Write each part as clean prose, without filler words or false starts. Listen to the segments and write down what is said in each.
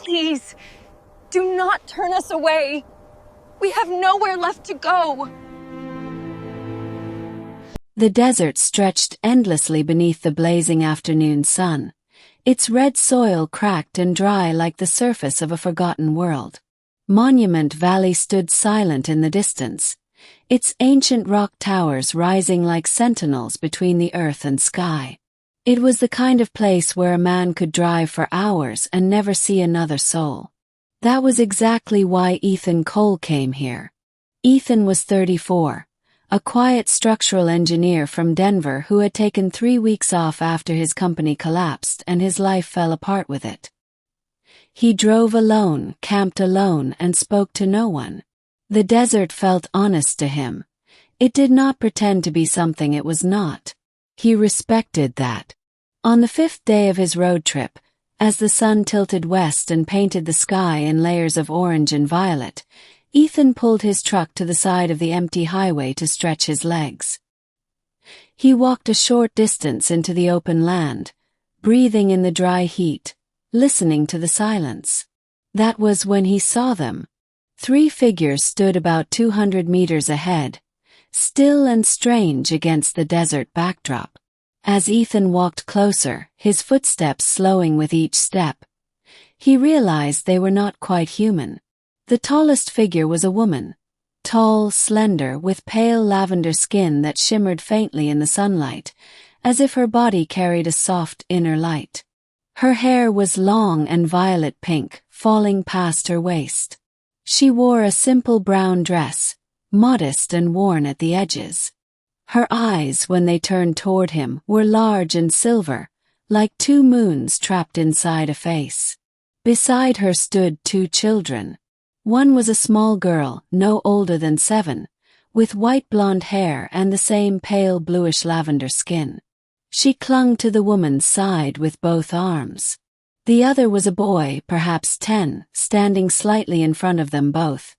Please, do not turn us away. We have nowhere left to go. The desert stretched endlessly beneath the blazing afternoon sun, its red soil cracked and dry like the surface of a forgotten world. Monument Valley stood silent in the distance, its ancient rock towers rising like sentinels between the earth and sky. It was the kind of place where a man could drive for hours and never see another soul. That was exactly why Ethan Cole came here. Ethan was 34, a quiet structural engineer from Denver who had taken 3 weeks off after his company collapsed and his life fell apart with it. He drove alone, camped alone, and spoke to no one. The desert felt honest to him. It did not pretend to be something it was not. He respected that. On the 5th day of his road trip, as the sun tilted west and painted the sky in layers of orange and violet, Ethan pulled his truck to the side of the empty highway to stretch his legs. He walked a short distance into the open land, breathing in the dry heat, listening to the silence. That was when he saw them. 3 figures stood about 200 meters ahead, still and strange against the desert backdrop. As Ethan walked closer, his footsteps slowing with each step, he realized they were not quite human. The tallest figure was a woman, tall, slender, with pale lavender skin that shimmered faintly in the sunlight, as if her body carried a soft inner light. Her hair was long and violet pink, falling past her waist. She wore a simple brown dress, modest and worn at the edges. Her eyes, when they turned toward him, were large and silver, like 2 moons trapped inside a face. Beside her stood 2 children. One was a small girl, no older than 7, with white blonde hair and the same pale bluish lavender skin. She clung to the woman's side with both arms. The other was a boy, perhaps 10, standing slightly in front of them both,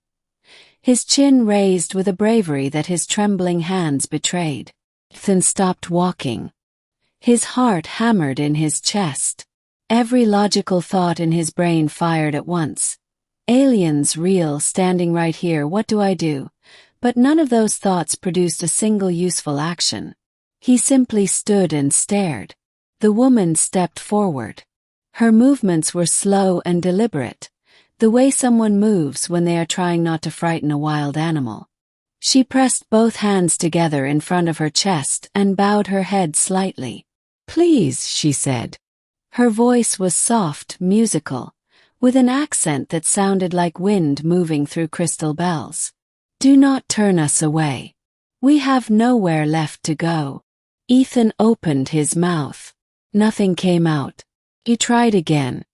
his chin raised with a bravery that his trembling hands betrayed. Ethan stopped walking. His heart hammered in his chest. Every logical thought in his brain fired at once. Aliens, real, standing right here, what do I do? But none of those thoughts produced a single useful action. He simply stood and stared. The woman stepped forward. Her movements were slow and deliberate, the way someone moves when they are trying not to frighten a wild animal. She pressed both hands together in front of her chest and bowed her head slightly. "Please," she said. Her voice was soft, musical, with an accent that sounded like wind moving through crystal bells. "Do not turn us away. We have nowhere left to go." Ethan opened his mouth. Nothing came out. He tried again.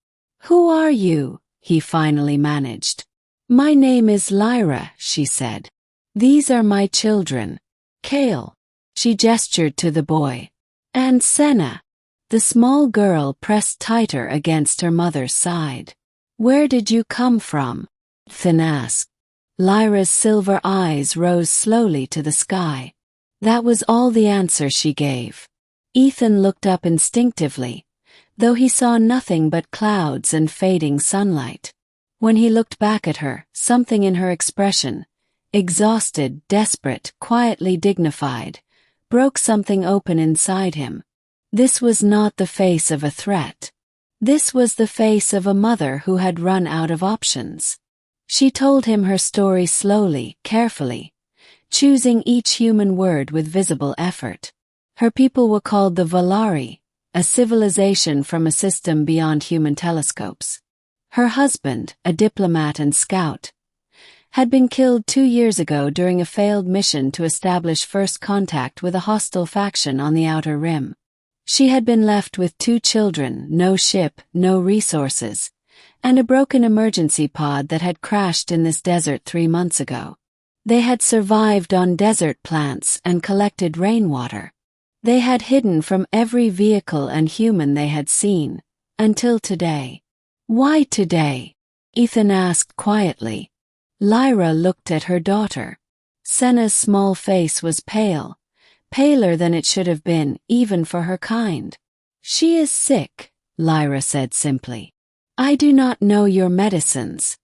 "Who are you?" he finally managed. "My name is Lyra," she said. "These are my children. Kale." She gestured to the boy. "And Senna." The small girl pressed tighter against her mother's side. "Where did you come from?" Ethan asked. Lyra's silver eyes rose slowly to the sky. That was all the answer she gave. Ethan looked up instinctively, though he saw nothing but clouds and fading sunlight. When he looked back at her, something in her expression, exhausted, desperate, quietly dignified, broke something open inside him. This was not the face of a threat. This was the face of a mother who had run out of options. She told him her story slowly, carefully, choosing each human word with visible effort. Her people were called the Valari, a civilization from a system beyond human telescopes. Her husband, a diplomat and scout, had been killed 2 years ago during a failed mission to establish first contact with a hostile faction on the Outer Rim. She had been left with 2 children, no ship, no resources, and a broken emergency pod that had crashed in this desert 3 months ago. They had survived on desert plants and collected rainwater. They had hidden from every vehicle and human they had seen, until today. "Why today?" Ethan asked quietly. Lyra looked at her daughter. Senna's small face was pale, paler than it should have been, even for her kind. "She is sick," Lyra said simply. I do not know your medicines,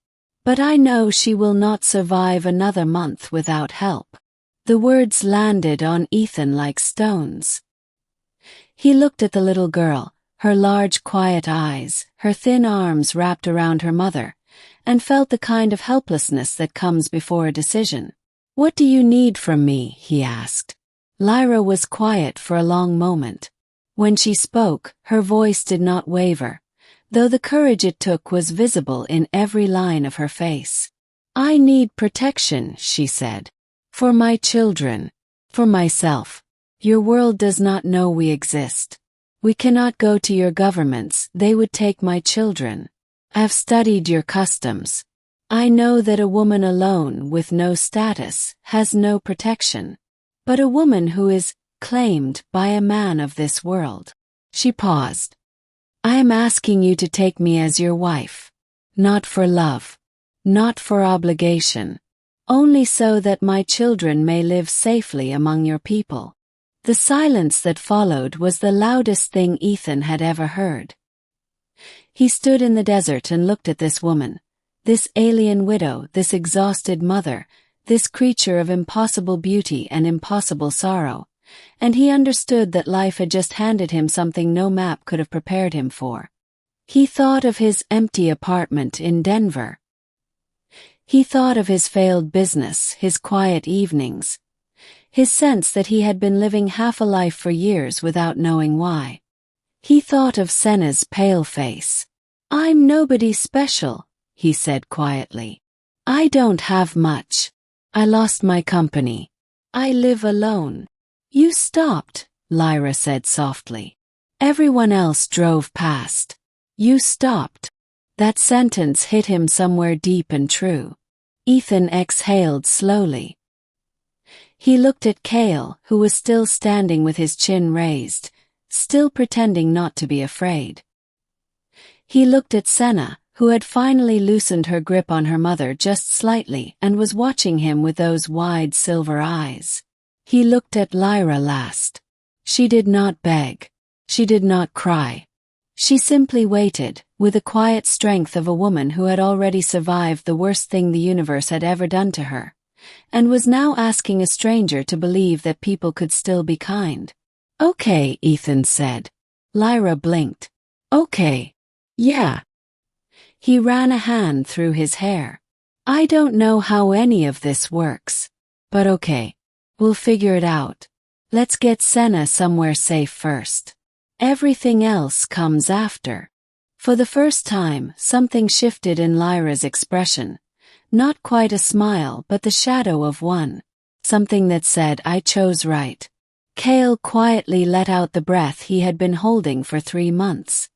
but I know she will not survive another month without help." The words landed on Ethan like stones. He looked at the little girl, her large quiet eyes, her thin arms wrapped around her mother, and felt the kind of helplessness that comes before a decision. "What do you need from me?" he asked. Lyra was quiet for a long moment. When she spoke, her voice did not waver, though the courage it took was visible in every line of her face. "I need protection," she said. "For my children. For myself. Your world does not know we exist. We cannot go to your governments, they would take my children. I've studied your customs. I know that a woman alone with no status has no protection. But a woman who is claimed by a man of this world." She paused. "I am asking you to take me as your wife. Not for love. Not for obligation. Only so that my children may live safely among your people." The silence that followed was the loudest thing Ethan had ever heard. He stood in the desert and looked at this woman, this alien widow, this exhausted mother, this creature of impossible beauty and impossible sorrow, and he understood that life had just handed him something no map could have prepared him for. He thought of his empty apartment in Denver. He thought of his failed business, his quiet evenings, his sense that he had been living half a life for years without knowing why. He thought of Senna's pale face. "I'm nobody special," he said quietly. "I don't have much. I lost my company. I live alone." "You stopped," Lyra said softly. "Everyone else drove past. You stopped." That sentence hit him somewhere deep and true. Ethan exhaled slowly. He looked at Cale, who was still standing with his chin raised, still pretending not to be afraid. He looked at Senna, who had finally loosened her grip on her mother just slightly and was watching him with those wide silver eyes. He looked at Lyra last. She did not beg. She did not cry. She simply waited, with the quiet strength of a woman who had already survived the worst thing the universe had ever done to her, and was now asking a stranger to believe that people could still be kind. "Okay," Ethan said. Lyra blinked. "Okay. Yeah." He ran a hand through his hair. "I don't know how any of this works. But okay. We'll figure it out. Let's get Senna somewhere safe first. Everything else comes after." For the first time, something shifted in Lyra's expression. Not quite a smile, but the shadow of one. Something that said, "I chose right." Cale quietly let out the breath he had been holding for 3 months.